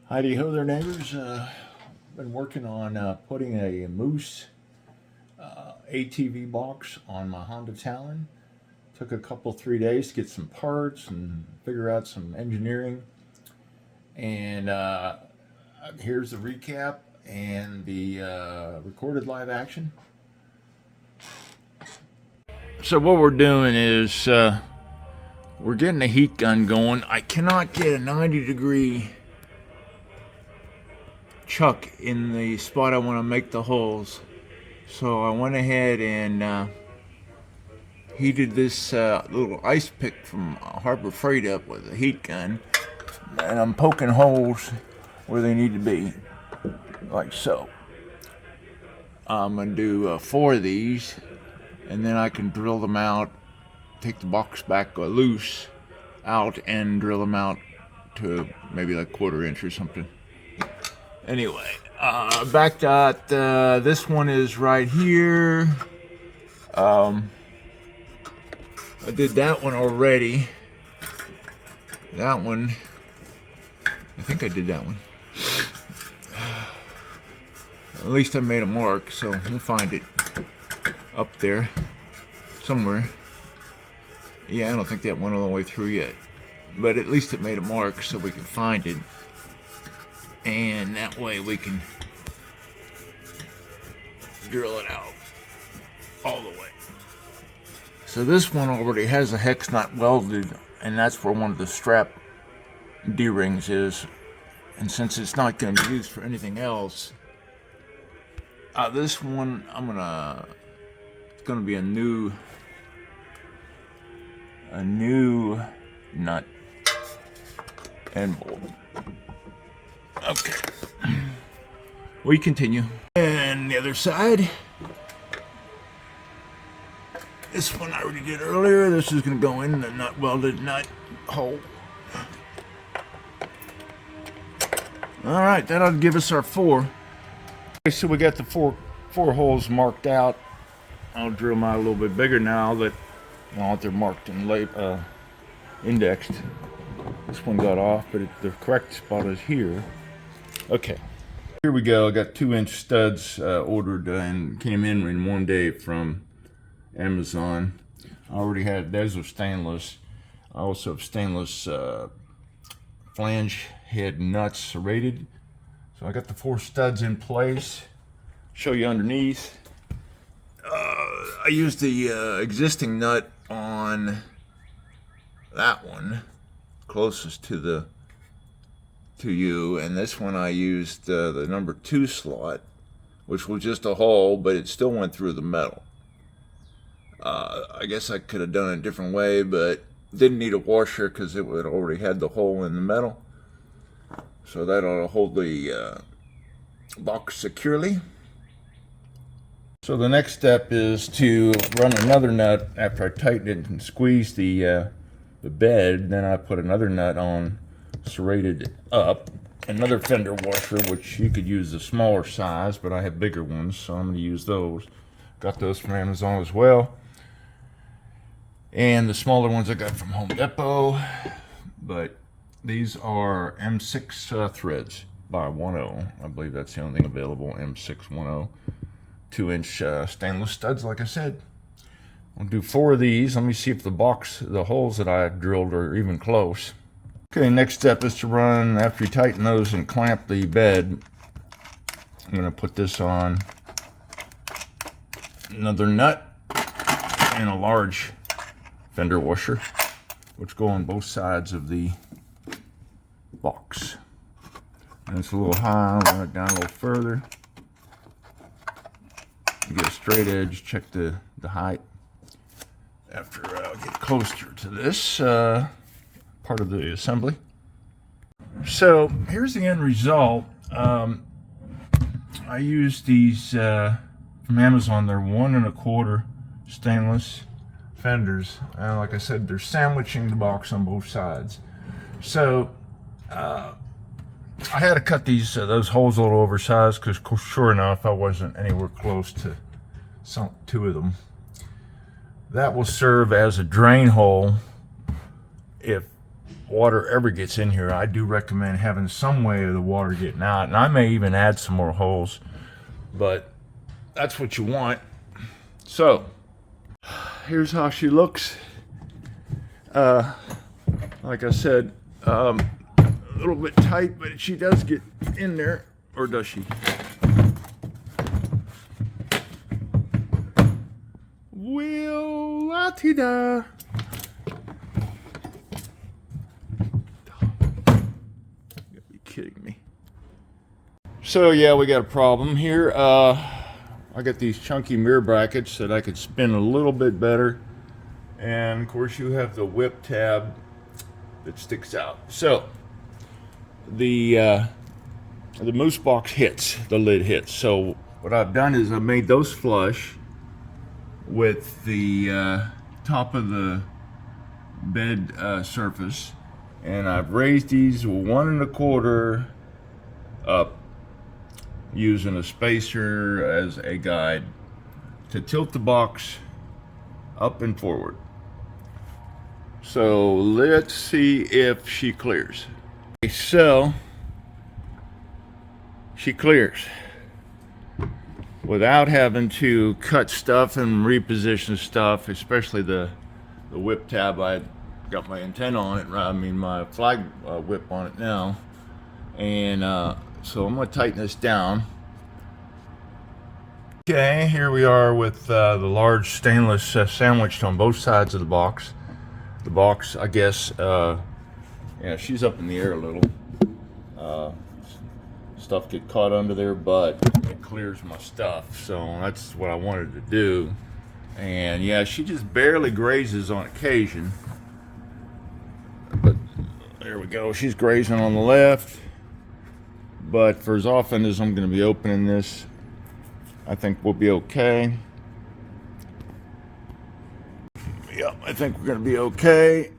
Heidi ho there, neighbors. Been working on putting a Moose ATV box on my Honda Talon. Took a couple 3 days to get some parts and figure out some engineering. And here's the recap and the recorded live action. So what we're doing is we're getting a heat gun going. I cannot get a 90-degree chuck in the spot I want to make the holes, so I went ahead and heated this little ice pick from Harbor Freight up with a heat gun, and I'm poking holes where they need to be, like so. I'm gonna do 4 of these, and then I can drill them out, take the box back loose out and drill them out to maybe like 1/4 inch or something. Anyway, back at this one is right here. I did that one already. That one, I think I did that one. At least I made a mark, so we'll find it up there somewhere. Yeah, I don't think that went all the way through yet, but at least it made a mark so we can find it. And that way we can drill it out all the way. So this one already has a hex nut welded, and that's where one of the strap D-rings is. And since it's not going to be used for anything else, this one it's going to be a new nut and bolt. Okay, we continue. And the other side, this one I already did earlier. This is going to go in the nut welded nut hole. All right, that'll give us our 4. Okay, so we got the four holes marked out. I'll drill them out a little bit bigger now that they're marked and indexed. This one got off, but the correct spot is here. Okay, here we go. I got 2-inch studs ordered and came in 1 day from Amazon. I already had, those are stainless. I also have stainless flange head nuts serrated. So I got the 4 studs in place. Show you underneath. I used the existing nut on that one, closest to you, and this one I used the number 2 slot, which was just a hole, but it still went through the metal. I guess I could have done it a different way, but didn't need a washer because it would already had the hole in the metal. So that ought to hold the box securely. So the next step is to run another nut after I tighten it and squeeze the bed. Then I put another nut on, serrated up, another fender washer, which you could use the smaller size, but I have bigger ones, so I'm going to use those. Got those from Amazon as well. And the smaller ones I got from Home Depot, but these are M6 threads by 10. I believe that's the only thing available, M610. 2-inch stainless studs, like I said. I'll do 4 of these. Let me see if the holes that I drilled are even close. Okay, next step is to run, after you tighten those and clamp the bed, I'm going to put this on another nut and a large fender washer, which go on both sides of the box. And it's a little high, I'll run it down a little further. Get a straight edge, check the height. After I get closer to this part of the assembly. So here's the end result. I used these from Amazon. They're 1 1/4 stainless fenders. Like I said, they're sandwiching the box on both sides. So I had to cut those holes a little oversized because, sure enough, I wasn't anywhere close to 2 of them. That will serve as a drain hole if water ever gets in here, I do recommend having some way of the water getting out. And I may even add some more holes, but that's what you want. So here's how she looks. Like I said, a little bit tight, but she does get in there, or does she? Will la-ti-da. You gotta be kidding me. So yeah, we got a problem here. I got these chunky mirror brackets that I could spin a little bit better. And of course you have the whip tab that sticks out. So the moose box hits, the lid hits. So what I've done is I've made those flush with the top of the bed surface, and I've raised these 1 1/4 up using a spacer as a guide to tilt the box up and forward. So let's see if she clears. Okay, so she clears without having to cut stuff and reposition stuff, especially the whip tab. I got my antenna on it, I mean my flag whip on it now. And so I'm going to tighten this down. Okay, here we are with the large stainless sandwiched on both sides of the box. The box, I guess, yeah, she's up in the air a little. Stuff get caught under there, but it clears my stuff, so that's what I wanted to do. And yeah, she just barely grazes on occasion, but there we go, she's grazing on the left. But for as often as I'm going to be opening this, I think we'll be okay. Yeah, I think we're going to be okay.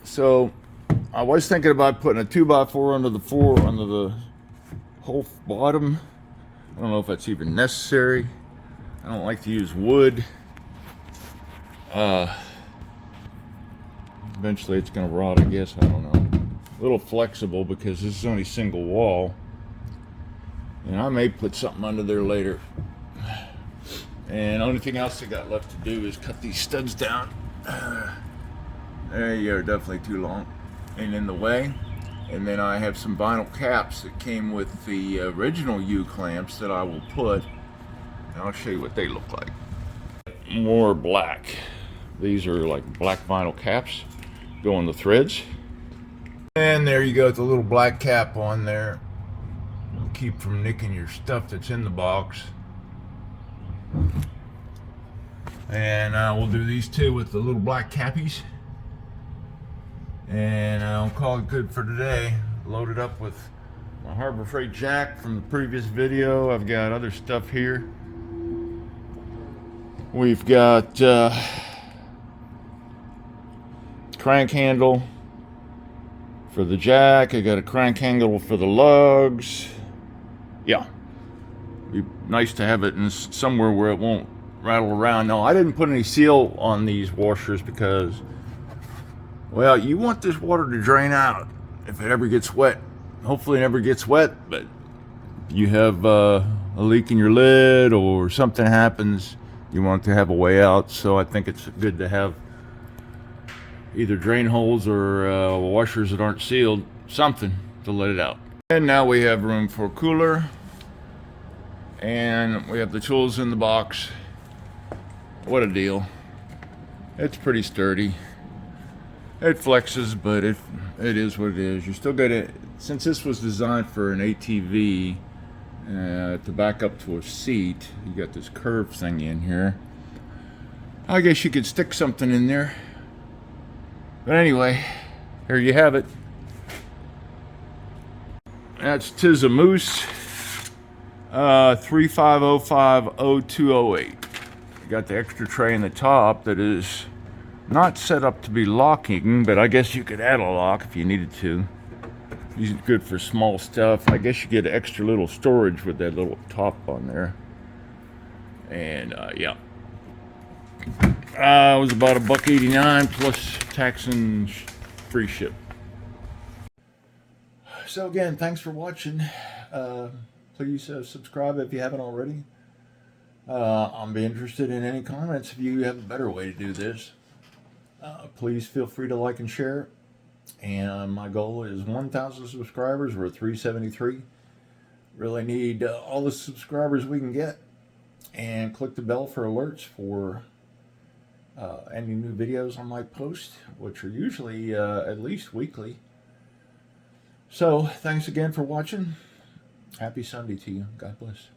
So I was thinking about putting a 2x4 under the whole bottom. I don't know if that's even necessary. I don't like to use wood. Eventually it's going to rot, I guess. I don't know. A little flexible because this is only single wall. And I may put something under there later. And the only thing else I got left to do is cut these studs down. They are definitely too long and in the way. And then I have some vinyl caps that came with the original U-clamps that I will put. And I'll show you what they look like. More black. These are like black vinyl caps. Go on the threads. And there you go, with the little black cap on there. It'll keep from nicking your stuff that's in the box. And we'll do these two with the little black cappies. And I'll call it good for today. Loaded up with my Harbor Freight jack from the previous video. I've got other stuff here. We've got crank handle for the jack. I got a crank handle for the lugs. Yeah, be nice to have it in somewhere where it won't rattle around. No, I didn't put any seal on these washers because, well, you want this water to drain out if it ever gets wet. Hopefully it never gets wet, but you have a leak in your lid or something happens, you want to have a way out. So I think it's good to have either drain holes or washers that aren't sealed, something to let it out. And now we have room for a cooler, and we have the tools in the box. What a deal. It's pretty sturdy. It flexes, but it is what it is. You're still gonna, since this was designed for an ATV to back up to a seat, you got this curved thing in here. I guess you could stick something in there. But anyway, here you have it. That's Tis a Moose 35050208. Got the extra tray in the top that is not set up to be locking, but I guess you could add a lock if you needed to. These are good for small stuff. I guess you get extra little storage with that little top on there. And yeah, it was about $1.89 plus tax and free ship. So again, thanks for watching. Please subscribe if you haven't already. I'll be interested in any comments if you have a better way to do this. Please feel free to like and share. And my goal is 1,000 subscribers. We're at 373. Really need all the subscribers we can get. And click the bell for alerts for any new videos I might post, which are usually at least weekly. So, thanks again for watching. Happy Sunday to you. God bless.